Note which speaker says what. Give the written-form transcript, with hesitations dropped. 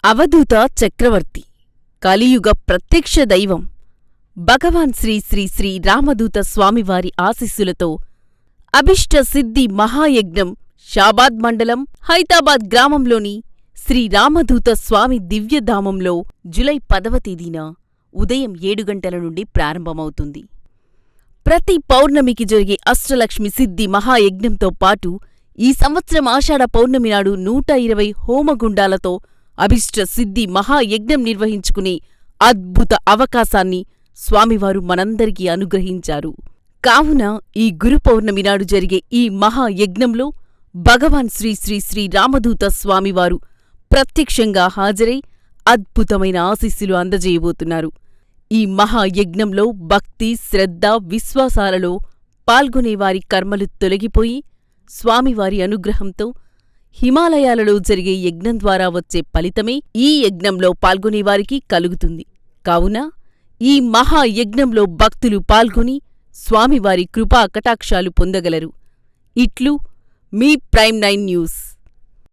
Speaker 1: అవధూత చక్రవర్తి, కలియుగ ప్రత్యక్ష దైవం, భగవాన్ శ్రీ శ్రీ శ్రీ రామదూత స్వామివారి ఆశీస్సులతో అభిష్ట సిద్ధి మహాయజ్ఞం షాబాద్ మండలం హైతాబాద్ గ్రామంలోని శ్రీ రామదూత స్వామి దివ్యధామంలో జూలై 10వ తేదీన ఉదయం 7 గంటల నుండి ప్రారంభమవుతుంది. ప్రతి పౌర్ణమికి జరిగే అష్టలక్ష్మి సిద్ధి మహాయజ్ఞంతో పాటు ఈ సంవత్సరం ఆషాఢ పౌర్ణమి నాడు 120 హోమగుండాలతో అభిష్ట సిద్ధి మహాయజ్ఞం నిర్వహించుకునే అద్భుత అవకాశాన్ని స్వామివారు మనందరికీ అనుగ్రహించారు. కావున ఈ గురు పౌర్ణమి నాడు జరిగే ఈ మహాయజ్ఞంలో భగవాన్ శ్రీ శ్రీ శ్రీ రామదూత స్వామివారు ప్రత్యక్షంగా హాజరై అద్భుతమైన ఆశీస్సులు అందజేయబోతున్నారు. ఈ మహాయజ్ఞంలో భక్తి, శ్రద్ధ, విశ్వాసాలలో పాల్గొనేవారి కర్మలు తొలగిపోయి స్వామివారి అనుగ్రహంతో హిమాలయాలలో జరిగే యజ్ఞం ద్వారా వచ్చే ఫలితమే ఈ యజ్ఞంలో పాల్గొనేవారికి కలుగుతుంది. కావున ఈ మహాయజ్ఞంలో భక్తులు పాల్గొని స్వామివారి కృపా కటాక్షాలు పొందగలరు. ఇట్లు మీ ప్రైమ్ 9 న్యూస్.